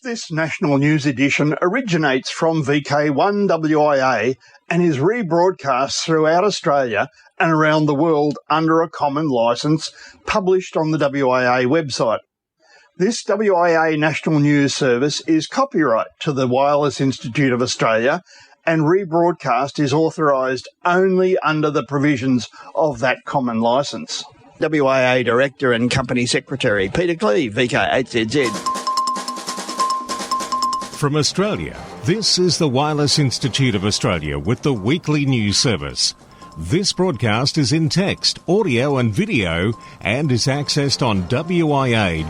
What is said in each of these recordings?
This national news edition originates from VK1WIA and is rebroadcast throughout Australia and around the world under a common licence published on the WIA website. This WIA National News Service is copyright to the Wireless Institute of Australia, and rebroadcast is authorised only under the provisions of that common licence. WIA Director and Company Secretary Peter Cleave, VK8ZZ. From Australia, this is the Wireless Institute of Australia with the weekly news service. This broadcast is in text, audio and video and is accessed on wia.org.au.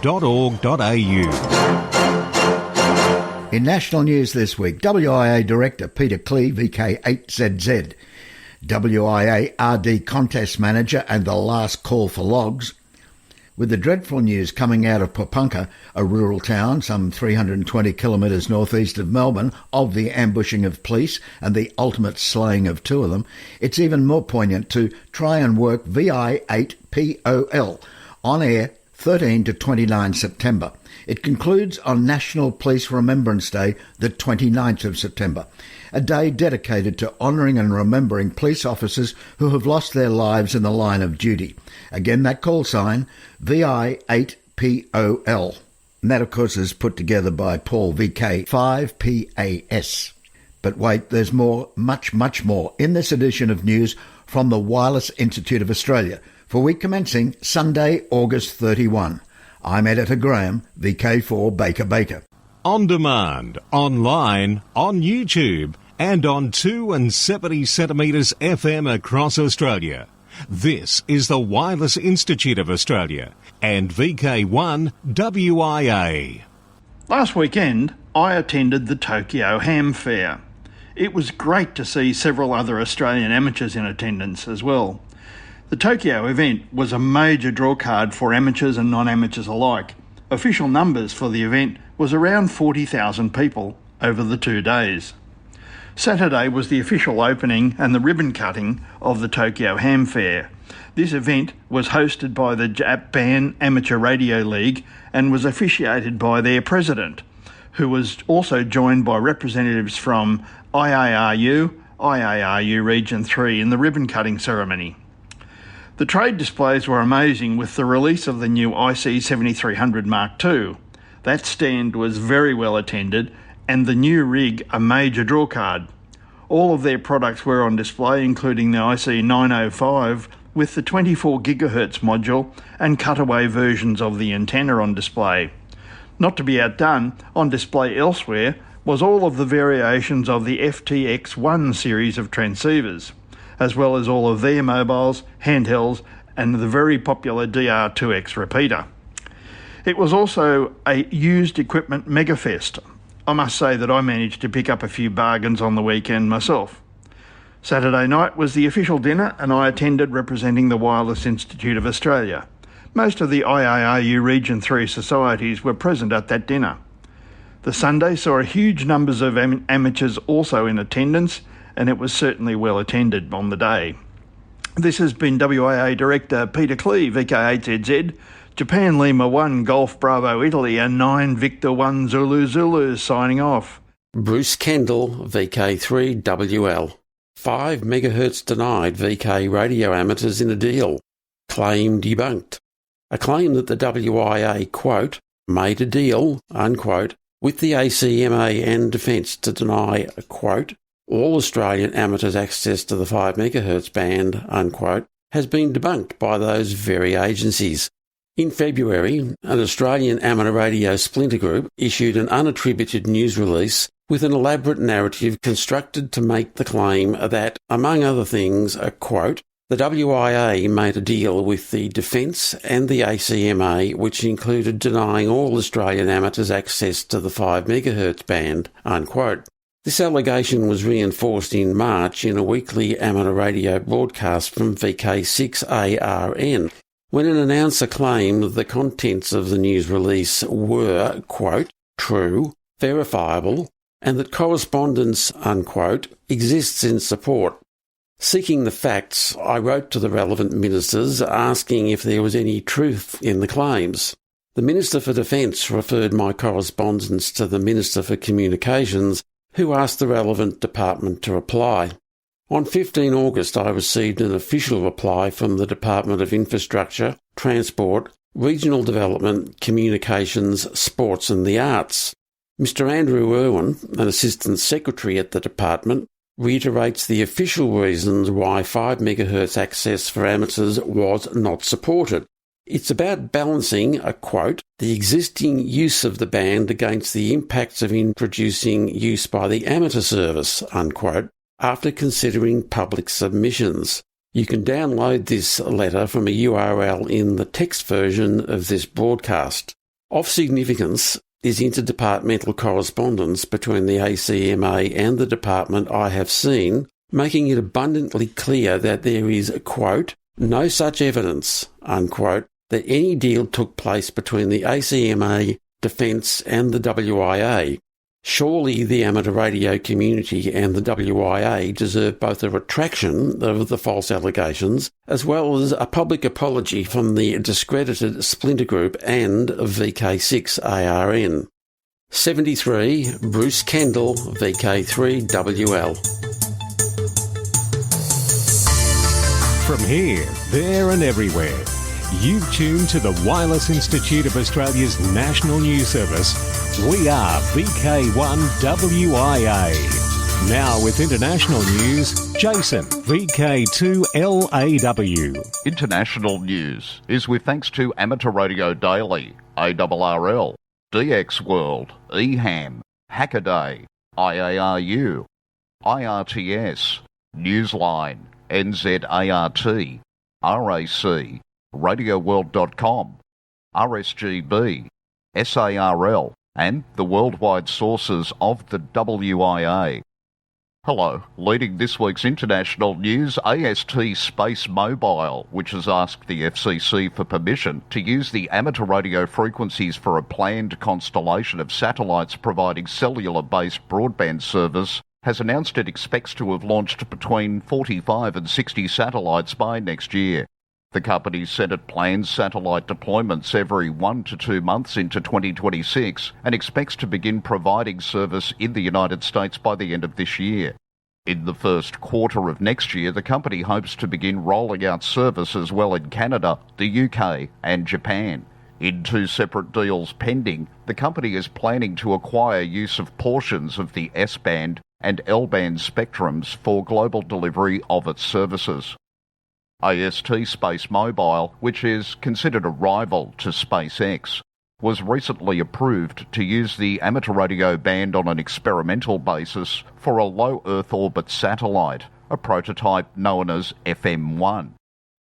In national news this week, WIA Director Peter Cleave, VK8ZZ, WIA RD Contest Manager and the last call for logs. With the dreadful news coming out of Papunka, a rural town some 320 kilometres northeast of Melbourne, of the ambushing of police and the ultimate slaying of two of them, it's even more poignant to try and work VI8POL on air 13 to 29 September. It concludes on National Police Remembrance Day, the 29th of September, a day dedicated to honouring and remembering police officers who have lost their lives in the line of duty. Again, that call sign, VI8POL. And that, of course, is put together by Paul VK5PAS. But wait, there's more, much, much more in this edition of news from the Wireless Institute of Australia for week commencing Sunday, August 31. I'm Editor Graham, VK4 Baker. On demand, online, on YouTube, and on 270 centimetres FM across Australia. This is the Wireless Institute of Australia and VK1WIA. Last weekend, I attended the Tokyo Ham Fair. It was great to see several other Australian amateurs in attendance as well. The Tokyo event was a major drawcard for amateurs and non-amateurs alike. Official numbers for the event was around 40,000 people over the 2 days. Saturday was the official opening and the ribbon cutting of the Tokyo Ham Fair. This event was hosted by the Japan Amateur Radio League and was officiated by their president, who was also joined by representatives from IARU Region 3 in the ribbon cutting ceremony. The trade displays were amazing with the release of the new IC7300 Mark II. That stand was very well attended and the new rig a major drawcard. All of their products were on display, including the IC905 with the 24 GHz module and cutaway versions of the antenna on display. Not to be outdone, on display elsewhere was all of the variations of the FTX1 series of transceivers, as well as all of their mobiles, handhelds, and the very popular DR2X repeater. It was also a used equipment megafest. I must say that I managed to pick up a few bargains on the weekend myself. Saturday night was the official dinner and I attended representing the Wireless Institute of Australia. Most of the IARU Region 3 societies were present at that dinner. The Sunday saw huge numbers of amateurs also in attendance, and it was certainly well attended on the day. This has been WIA Director Peter Cleave, VK8ZZ, Japan Lima 1 Golf Bravo Italy and 9 Victor 1 Zulu Zulu signing off. Bruce Kendall, VK3WL. 5 MHz denied VK radio amateurs in a deal. Claim debunked. A claim that the WIA, quote, made a deal, unquote, with the ACMA and Defence to deny, quote, all Australian amateurs access to the 5 MHz band, unquote, has been debunked by those very agencies. In February, an Australian amateur radio splinter group issued an unattributed news release with an elaborate narrative constructed to make the claim that, among other things, quote, the WIA made a deal with the Defence and the ACMA which included denying all Australian amateurs access to the 5 MHz band, unquote. This allegation was reinforced in March in a weekly amateur radio broadcast from VK6ARN, when it announced a claim that the contents of the news release were, quote, true, verifiable, and that correspondence, unquote, exists in support. Seeking the facts, I wrote to the relevant ministers asking if there was any truth in the claims. The Minister for Defence referred my correspondence to the Minister for Communications, who asked the relevant department to reply. On 15 August, I received an official reply from the Department of Infrastructure, Transport, Regional Development, Communications, Sports and the Arts. Mr Andrew Irwin, an Assistant Secretary at the department, reiterates the official reasons why 5 MHz access for amateurs was not supported. It's about balancing, a quote, the existing use of the band against the impacts of introducing use by the amateur service, unquote, after considering public submissions. You can download this letter from a URL in the text version of this broadcast. Of significance is interdepartmental correspondence between the ACMA and the department I have seen, making it abundantly clear that there is, quote, no such evidence, unquote, that any deal took place between the ACMA, Defence and the WIA. Surely the amateur radio community and the WIA deserve both a retraction of the false allegations as well as a public apology from the discredited Splinter Group and VK6ARN. 73, Bruce Kendall, VK3WL. From here, there and everywhere, you've tuned to the Wireless Institute of Australia's national news service. We are VK1WIA. Now with international news, Jason, VK2LAW. International news is with thanks to Amateur Radio Daily, ARRL, DX World, EHAM, Hackaday, IARU, IRTS, Newsline, NZART, RAC, RadioWorld.com, RSGB, SARL, and the worldwide sources of the WIA. Hello, leading this week's international news, AST Space Mobile, which has asked the FCC for permission to use the amateur radio frequencies for a planned constellation of satellites providing cellular-based broadband service, has announced it expects to have launched between 45 and 60 satellites by next year. The company said it plans satellite deployments every 1 to 2 months into 2026 and expects to begin providing service in the United States by the end of this year. In the first quarter of next year, the company hopes to begin rolling out service as well in Canada, the UK and Japan. In 2 separate deals pending, the company is planning to acquire use of portions of the S-band and L-band spectrums for global delivery of its services. AST Space Mobile, which is considered a rival to SpaceX, was recently approved to use the amateur radio band on an experimental basis for a low Earth orbit satellite, a prototype known as FM1.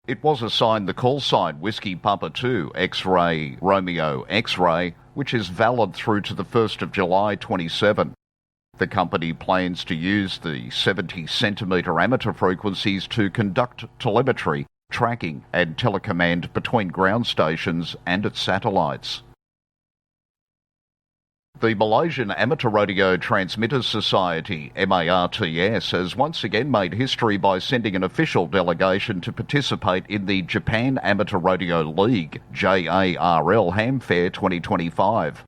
It was assigned the call sign Whiskey Papa 2 X-Ray Romeo X-Ray, which is valid through to the 1st of July 27. The company plans to use the 70-centimetre amateur frequencies to conduct telemetry, tracking and telecommand between ground stations and its satellites. The Malaysian Amateur Radio Transmitters Society, MARTS, has once again made history by sending an official delegation to participate in the Japan Amateur Radio League, JARL Hamfair 2025.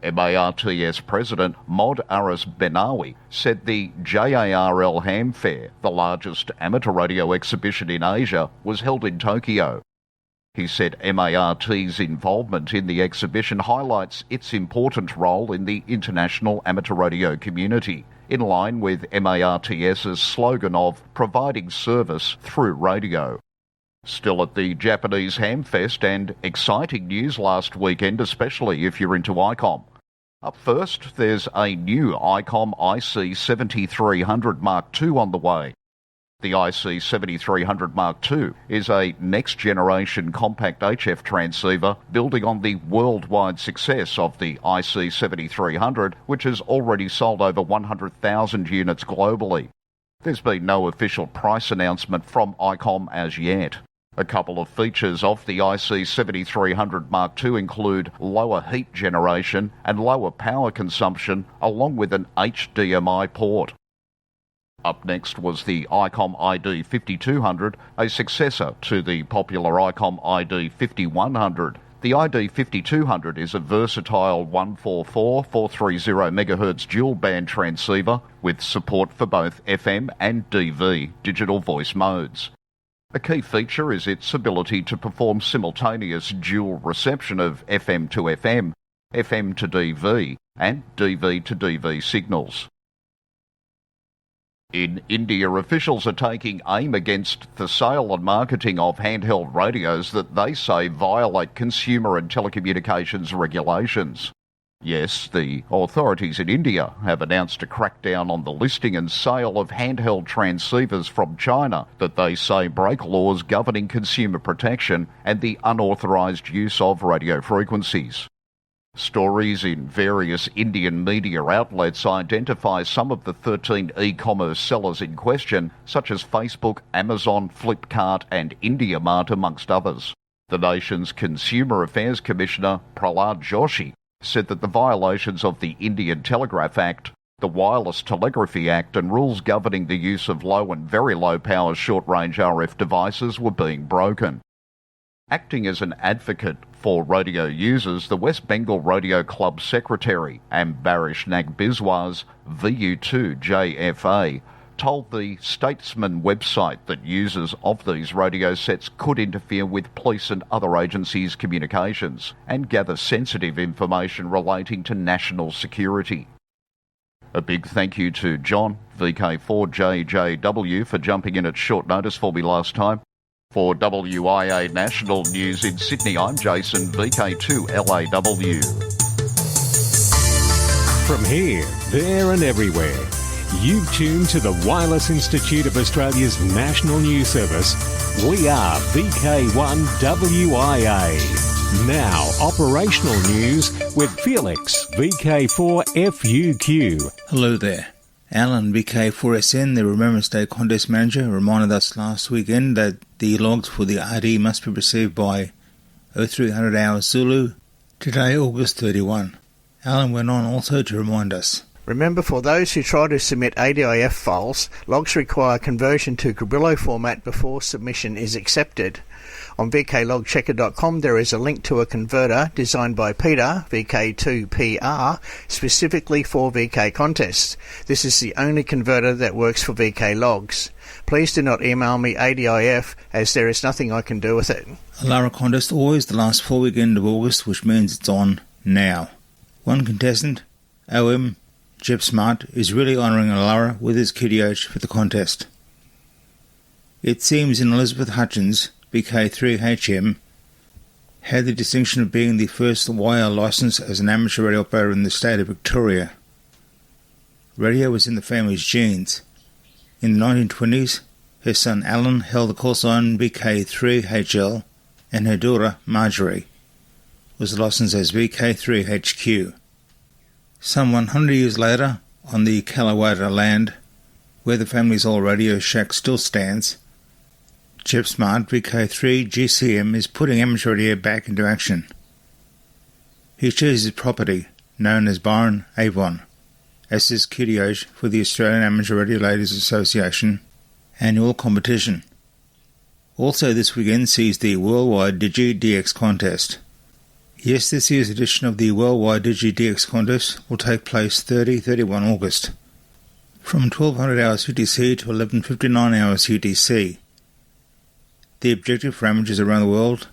MARTS President Mod Aris Benawi said the JARL Hamfair, the largest amateur radio exhibition in Asia, was held in Tokyo. He said MART's involvement in the exhibition highlights its important role in the international amateur radio community, in line with MARTS's slogan of providing service through radio. Still at the Japanese Hamfest, and exciting news last weekend, especially if you're into ICOM. Up first, there's a new ICOM IC7300 Mark II on the way. The IC7300 Mark II is a next-generation compact HF transceiver building on the worldwide success of the IC7300, which has already sold over 100,000 units globally. There's been no official price announcement from ICOM as yet. A couple of features of the IC7300 Mark II include lower heat generation and lower power consumption, along with an HDMI port. Up next was the ICOM ID5200, a successor to the popular ICOM ID5100. The ID5200 is a versatile 144-430 MHz dual-band transceiver with support for both FM and DV digital voice modes. A key feature is its ability to perform simultaneous dual reception of FM to FM, FM to DV, and DV to DV signals. In India, officials are taking aim against the sale and marketing of handheld radios that they say violate consumer and telecommunications regulations. Yes, the authorities in India have announced a crackdown on the listing and sale of handheld transceivers from China that they say break laws governing consumer protection and the unauthorised use of radio frequencies. Stories in various Indian media outlets identify some of the 13 e-commerce sellers in question, such as Facebook, Amazon, Flipkart and IndiaMart, amongst others. The nation's Consumer Affairs Commissioner, Prahlad Joshi, said that the violations of the Indian Telegraph Act, the Wireless Telegraphy Act and rules governing the use of low and very low power short-range RF devices were being broken. Acting as an advocate for radio users, the West Bengal Radio Club Secretary, Ambarish Nag Biswas, VU2JFA, told the Statesman website that users of these radio sets could interfere with police and other agencies' communications and gather sensitive information relating to national security. A big thank you to John, VK1WIA, for jumping in at short notice for me last time. For WIA National News in Sydney, I'm Jason, VK2LAW. From here, there and everywhere, you've tuned to the Wireless Institute of Australia's National News Service. We are VK1WIA. Now, operational news with Felix, VK4FUQ. Hello there. Alan, VK4SN, the Remembrance Day Contest Manager, reminded us last weekend that the logs for the RD must be received by 0300 hours Zulu, today August 31. Alan went on also to remind us. Remember, for those who try to submit ADIF files, logs require conversion to Grillo format before submission is accepted. On vklogchecker.com there is a link to a converter designed by Peter, VK2PR, specifically for VK contests. This is the only converter that works for VK logs. Please do not email me ADIF, as there is nothing I can do with it. Alara contest always the last full weekend of August, which means it's on now. One contestant, OM Jeb Smart, is really honouring Alara with his QDH for the contest. It seems in Elizabeth Hutchins, VK3HM, had the distinction of being the first WIA licence as an amateur radio operator in the state of Victoria. Radio was in the family's genes. In the 1920s, her son Alan held the call sign VK3HL, and her daughter Marjorie was licensed as VK3HQ. Some 100 years later, on the Kalawada land, where the family's old radio shack still stands, Jeb Smart, VK3 GCM, is putting amateur radio back into action. He chose his property, known as Byron Avon, as his QDH for the Australian Amateur Radiolators Association annual competition. Also this weekend sees the Worldwide Digi-DX contest. Yes, this year's edition of the Worldwide Digi-DX contest will take place 30-31 August, from 1200 hours UTC to 11:59 hours UTC. The objective for amateurs around the world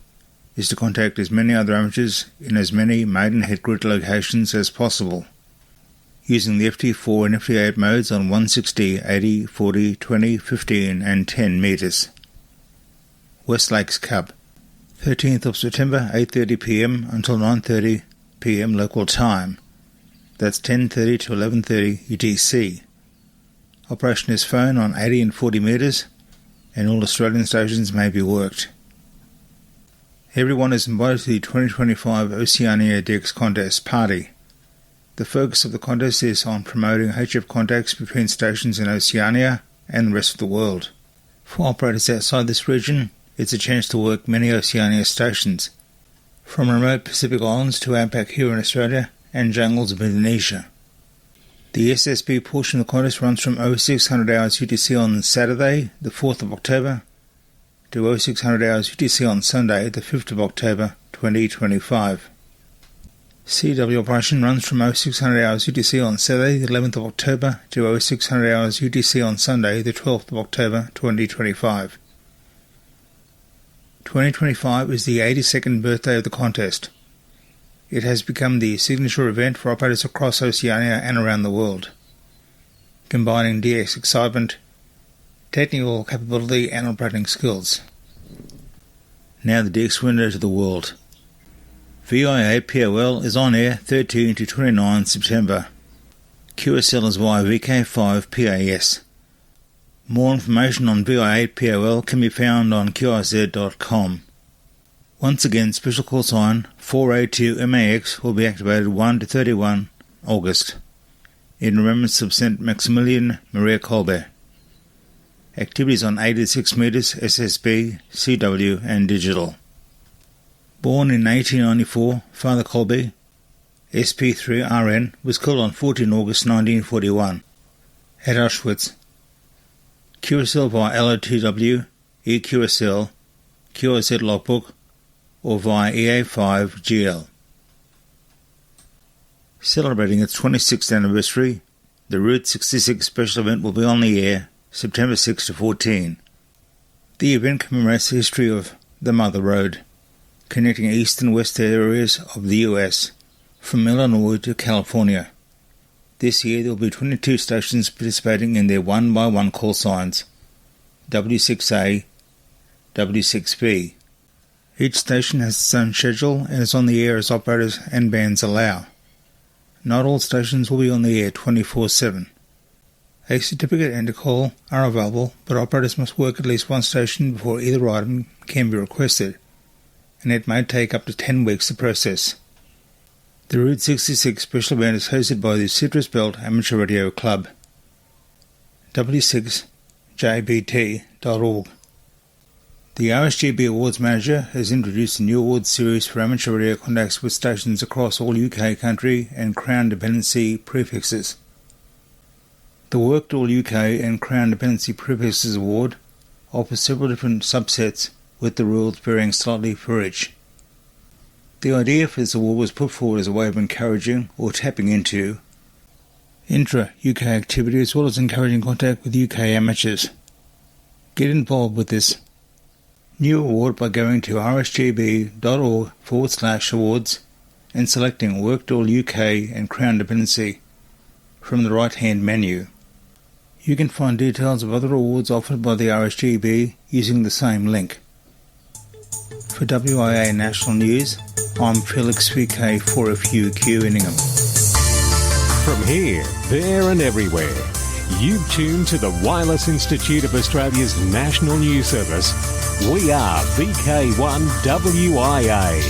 is to contact as many other amateurs in as many Maidenhead grid locations as possible, using the FT4 and FT8 modes on 160, 80, 40, 20, 15 and 10 metres. West Lakes Cup, 13th of September, 8:30 p.m. until 9:30 p.m. local time. That's 10:30 to 11:30 UTC. Operation is phone on 80 and 40 metres, and all Australian stations may be worked. Everyone is invited to the 2025 Oceania DX Contest Party. The focus of the contest is on promoting HF contacts between stations in Oceania and the rest of the world. For operators outside this region, it's a chance to work many Oceania stations, from remote Pacific Islands to outback here in Australia and jungles of Indonesia. The SSB portion of the contest runs from 0600 hours UTC on Saturday, the 4th of October, to 0600 hours UTC on Sunday, the 5th of October, 2025. CW operation runs from 0600 hours UTC on Saturday, the 11th of October, to 0600 hours UTC on Sunday, the 12th of October, 2025. 2025 is the 82nd birthday of the contest. It has become the signature event for operators across Oceania and around the world, combining DX excitement, technical capability and operating skills. Now the DX window to the world. VIA POL is on air 13 to 29 September. QSL is via VK5 PAS. More information on VIA POL can be found on QIZ.com. Once again, special call sign 4A2 MAX will be activated 1 to 31 August in remembrance of St. Maximilian Maria Kolbe. Activities on 86 metres, SSB, CW and digital. Born in 1894, Father Kolbe, SP3RN, was killed on 14 August 1941 at Auschwitz. QSL via LOTW, EQSL, QIZ logbook, or via EA5GL. Celebrating its 26th anniversary, the Route 66 special event will be on the air September 6 to 14. The event commemorates the history of the Mother Road, connecting east and west areas of the US, from Illinois to California. This year there will be 22 stations participating in their one-by-one call signs, W6A, W6B. Each station has its own schedule and is on the air as operators and bands allow. Not all stations will be on the air 24/7. A certificate and a call are available, but operators must work at least one station before either item can be requested, and it may take up to 10 weeks to process. The Route 66 special event is hosted by the Citrus Belt Amateur Radio Club. W6jbt.org. The RSGB Awards Manager has introduced a new awards series for amateur radio contacts with stations across all UK country and Crown dependency prefixes. The Worked All UK and Crown Dependency Prefixes Award offers several different subsets with the rules varying slightly for each. The idea for this award was put forward as a way of encouraging or tapping into intra-UK activity as well as encouraging contact with UK amateurs. Get involved with this new award by going to rsgb.org/awards and selecting Worked All UK and Crown Dependency from the right-hand menu. You can find details of other awards offered by the RSGB using the same link. For WIA National News, I'm Felix VK4FUQ Inningham. From here, there and everywhere, you've tuned to the Wireless Institute of Australia's National News Service. We are VK1WIA.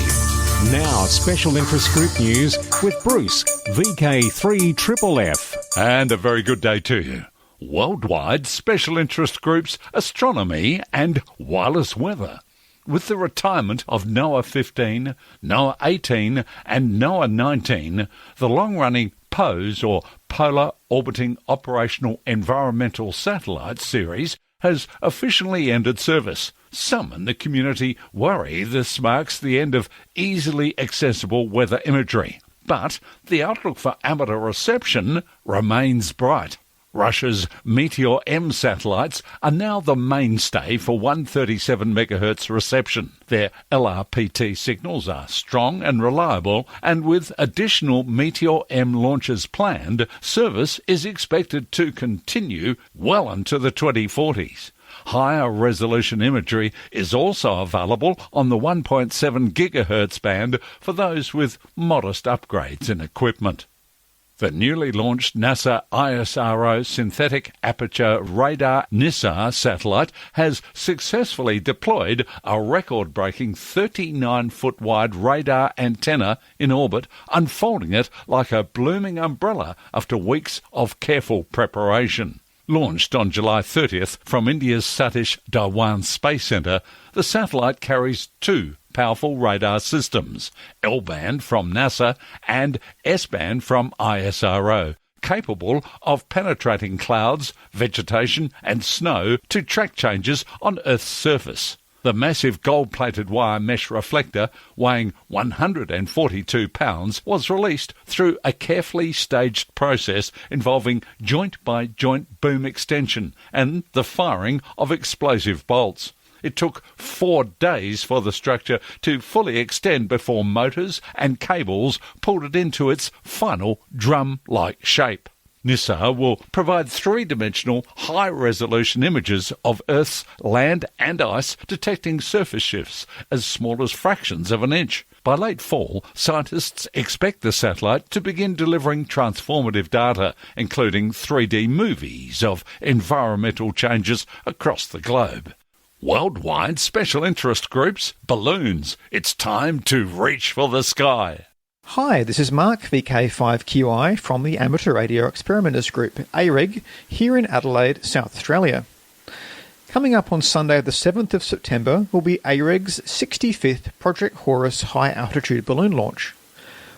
Now, special interest group news with Bruce, VK3FFF. And a very good day to you. Worldwide special interest groups Astronomy and Wireless Weather. With the retirement of NOAA 15, NOAA 18 and NOAA 19, the long-running POSE or Polar Orbiting Operational Environmental Satellite series has officially ended service. Some in the community worry this marks the end of easily accessible weather imagery. But the outlook for amateur reception remains bright. Russia's Meteor M satellites are now the mainstay for 137 MHz reception. Their LRPT signals are strong and reliable, and with additional Meteor M launches planned, service is expected to continue well into the 2040s. Higher resolution imagery is also available on the 1.7 GHz band for those with modest upgrades in equipment. The newly launched NASA ISRO Synthetic Aperture Radar NISAR satellite has successfully deployed a record-breaking 39-foot wide radar antenna in orbit, unfolding it like a blooming umbrella after weeks of careful preparation. Launched on July 30th from India's Satish Dhawan Space Centre, the satellite carries two powerful radar systems, L-band from NASA and S-band from ISRO, capable of penetrating clouds, vegetation and snow to track changes on Earth's surface. The massive gold-plated wire mesh reflector, weighing 142 pounds, was released through a carefully staged process involving joint-by-joint boom extension and the firing of explosive bolts. It took 4 days for the structure to fully extend before motors and cables pulled it into its final drum-like shape. NISA will provide three-dimensional, high-resolution images of Earth's land and ice, detecting surface shifts as small as fractions of an inch. By late fall, scientists expect the satellite to begin delivering transformative data, including 3D movies of environmental changes across the globe. Worldwide special interest groups, balloons. It's time to reach for the sky. Hi, this is Mark, VK1WIA from the Amateur Radio Experimenters Group, AREG, here in Adelaide, South Australia. Coming up on Sunday the 7th of September will be AREG's 65th Project Horus high-altitude balloon launch.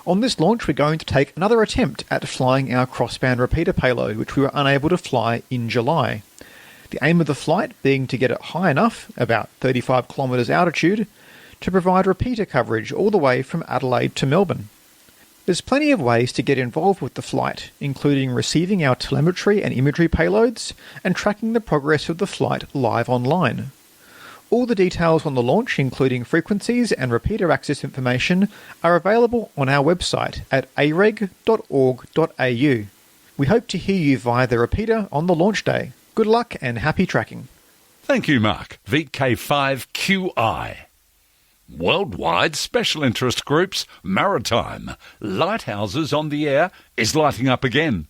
On this launch we're going to take another attempt at flying our crossband repeater payload, which we were unable to fly in July. The aim of the flight being to get it high enough, about 35 kilometres altitude, to provide repeater coverage all the way from Adelaide to Melbourne. There's plenty of ways to get involved with the flight, including receiving our telemetry and imagery payloads and tracking the progress of the flight live online. All the details on the launch, including frequencies and repeater access information, are available on our website at areg.org.au. We hope to hear you via the repeater on the launch day. Good luck and happy tracking. Thank you, Mark. VK5QI. Worldwide special interest groups, Maritime. Lighthouses on the Air is lighting up again.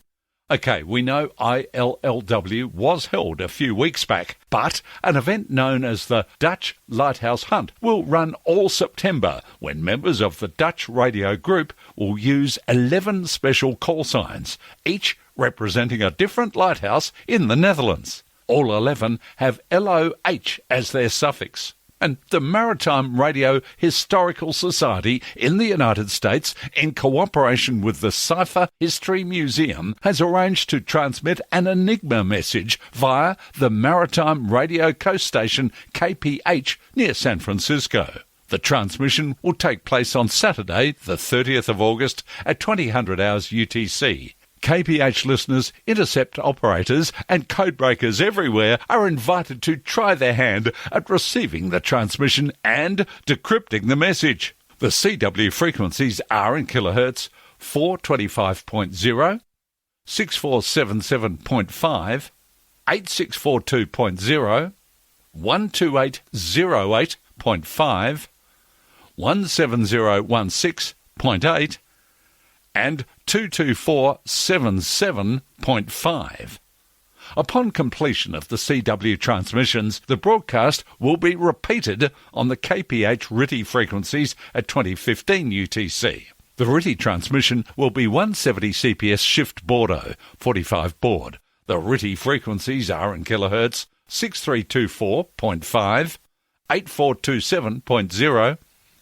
OK, we know ILLW was held a few weeks back, but an event known as the Dutch Lighthouse Hunt will run all September, when members of the Dutch radio group will use 11 special call signs, each representing a different lighthouse in the Netherlands. All 11 have LOH as their suffix. And the Maritime Radio Historical Society in the United States, in cooperation with the Cipher History Museum, has arranged to transmit an Enigma message via the Maritime Radio coast station KPH near San Francisco. The transmission will take place on Saturday, the 30th of August at 2000 hours UTC. KPH listeners, intercept operators and codebreakers everywhere are invited to try their hand at receiving the transmission and decrypting the message. The CW frequencies are in kilohertz 425.0, 6477.5, 8642.0, 12808.5, 17016.8, and 22477.5. Upon completion of the CW transmissions, the broadcast will be repeated on the KPH RTTY frequencies at 2015 UTC. The RTTY transmission will be 170 CPS shift Bordeaux, 45 baud. The RTTY frequencies are in kilohertz 6324.5, 8427.0,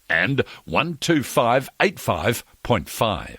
and 12585.5.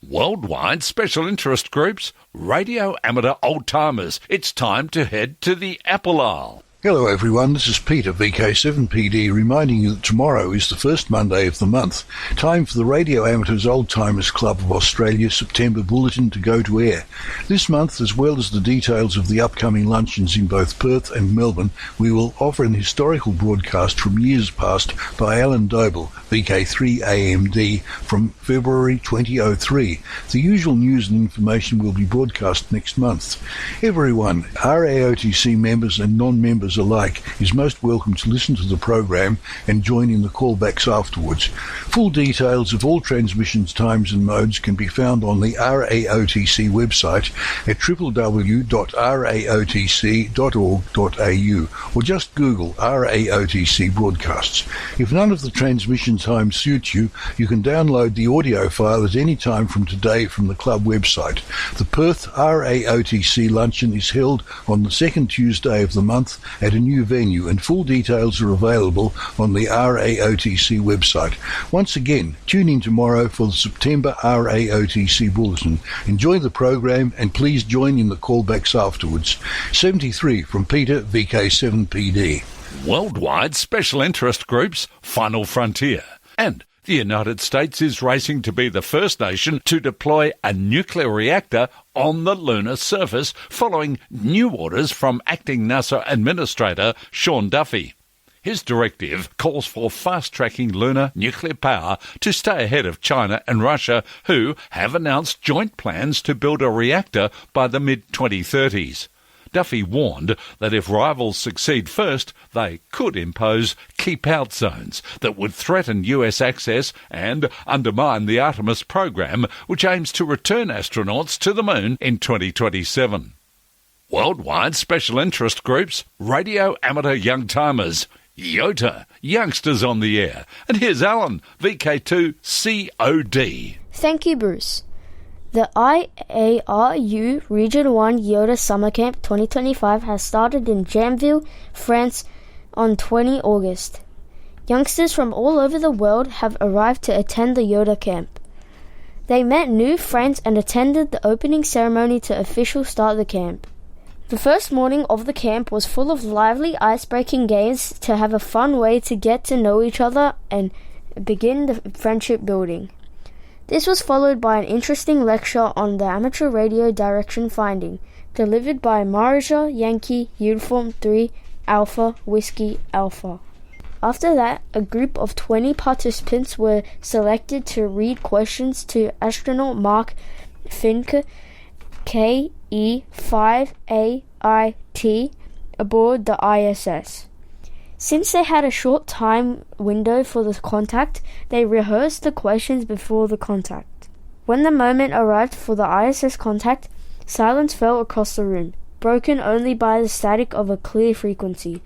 Worldwide special interest groups, radio amateur old-timers. It's time to head to the Apple Isle. Hello everyone, this is Peter, VK7PD, reminding you that tomorrow is the first Monday of the month. Time for the Radio Amateurs Old Timers Club of Australia September Bulletin to go to air. This month, as well as the details of the upcoming luncheons in both Perth and Melbourne, we will offer an historical broadcast from years past by Alan Doble, VK3AMD, from February 2003. The usual news and information will be broadcast next month. Everyone, RAOTC members and non-members alike, is most welcome to listen to the program and join in the callbacks afterwards. Full details of all transmissions, times and modes can be found on the RAOTC website at www.raotc.org.au or just Google RAOTC broadcasts. If none of the transmission time suits you, you can download the audio file at any time from today from the club website. The Perth RAOTC luncheon is held on the second Tuesday of the month at a new venue, and full details are available on the RAOTC website. Once again, tune in tomorrow for the September RAOTC Bulletin. Enjoy the program and please join in the callbacks afterwards. 73 from Peter, VK7PD. Worldwide special interest groups, Final Frontier. And the United States is racing to be the first nation to deploy a nuclear reactor on the lunar surface following new orders from acting NASA Administrator Sean Duffy. His directive calls for fast-tracking lunar nuclear power to stay ahead of China and Russia, who have announced joint plans to build a reactor by the mid-2030s. Duffy warned that if rivals succeed first, they could impose keep-out zones that would threaten US access and undermine the Artemis program, which aims to return astronauts to the moon in 2027. Worldwide special interest groups, Radio Amateur Young Timers, YOTA, Youngsters on the Air. And here's Alan, VK2COD. Thank you, Bruce. The IARU Region 1 YOTA Summer Camp 2025 has started in Jamville, France on 20 August. Youngsters from all over the world have arrived to attend the YOTA camp. They met new friends and attended the opening ceremony to officially start the camp. The first morning of the camp was full of lively ice-breaking games to have a fun way to get to know each other and begin the friendship building. This was followed by an interesting lecture on the amateur radio direction finding, delivered by Marija Yankee Uniform 3 Alpha Whiskey Alpha. After that, a group of 20 participants were selected to read questions to astronaut Mark Finke, KE5AIT, aboard the ISS. Since they had a short time window for the contact, they rehearsed the questions before the contact. When the moment arrived for the ISS contact, silence fell across the room, broken only by the static of a clear frequency.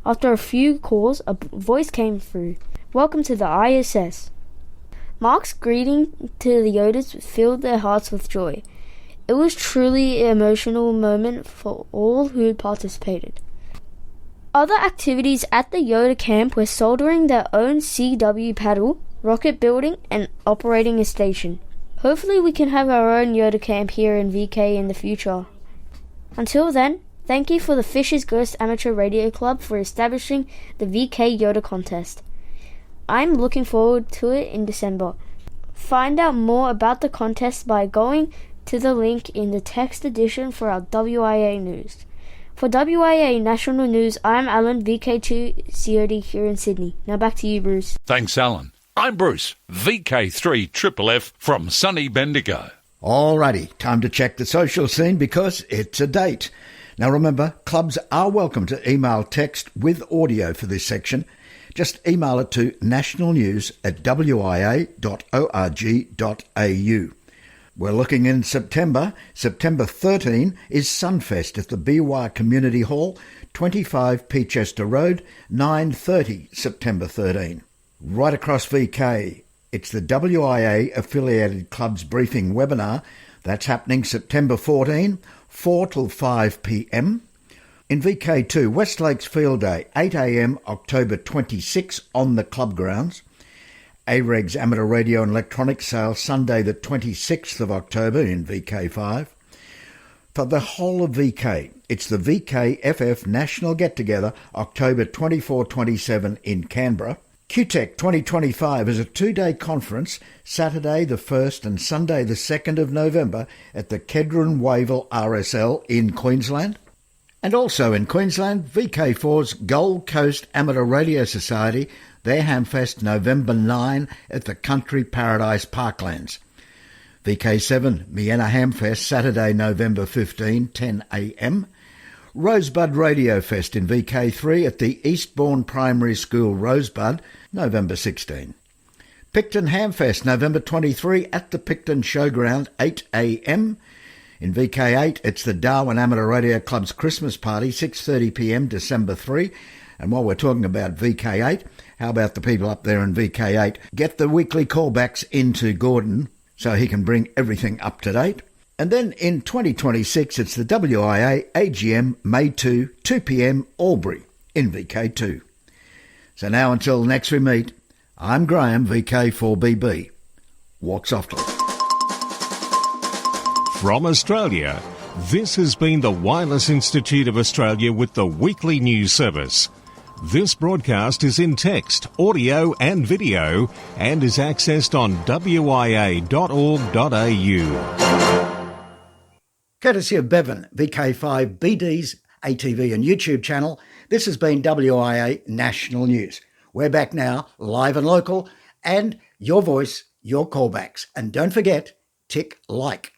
After a few calls, a voice came through. "Welcome to the ISS." Mark's greeting to the Yodas filled their hearts with joy. It was truly an emotional moment for all who participated. Other activities at the YOTA camp were soldering their own CW paddle, rocket building, and operating a station. Hopefully we can have our own YOTA camp here in VK in the future. Until then, thank you for the Fisher's Ghost Amateur Radio Club for establishing the VK YOTA contest. I'm looking forward to it in December. Find out more about the contest by going to the link in the text edition for our WIA news. For WIA National News, I'm Alan, VK2COD here in Sydney. Now back to you, Bruce. Thanks, Alan. I'm Bruce, VK3FFF from sunny Bendigo. Alrighty, time to check the social scene because it's a date. Now remember, clubs are welcome to email text with audio for this section. Just email it to nationalnews@wia.org.au. We're looking in September. September 13 is Sunfest at the BWA Community Hall, 25 Peachester Road, 9:30 September 13. Right across VK, it's the WIA Affiliated Clubs Briefing Webinar. That's happening September 14, 4 till 5 p.m. In VK2, West Lakes Field Day, 8 a.m. October 26 on the club grounds. AREG's Amateur Radio and Electronics Sale, Sunday the 26th of October in VK5. For the whole of VK, it's the VKFF National Get-Together, October 24-27 in Canberra. QTech 2025 is a two-day conference, Saturday the 1st and Sunday the 2nd of November at the Kedron Wavell RSL in Queensland. And also in Queensland, VK4's Gold Coast Amateur Radio Society, their Hamfest November 9 at the Country Paradise Parklands. VK7 Miena Hamfest Saturday November 15, 10 a.m. Rosebud Radio Fest in VK3 at the Eastbourne Primary School Rosebud, November 16. Picton Hamfest November 23 at the Picton Showground, 8 a.m. In VK8, it's the Darwin Amateur Radio Club's Christmas Party, 6:30 p.m, December 3. And while we're talking about VK8, how about the people up there in VK8? Get the weekly callbacks into Gordon so he can bring everything up to date. And then in 2026, it's the WIA AGM May 2, 2 p.m, Albury in VK2. So now until next we meet, I'm Graham, VK4BB. Walk softly. From Australia, this has been the Wireless Institute of Australia with the weekly news service. This broadcast is in text, audio and video and is accessed on wia.org.au. Courtesy of Bevan, VK5BD's ATV and YouTube channel, this has been WIA National News. We're back now, live and local, and your voice, your callbacks. And don't forget, tick like.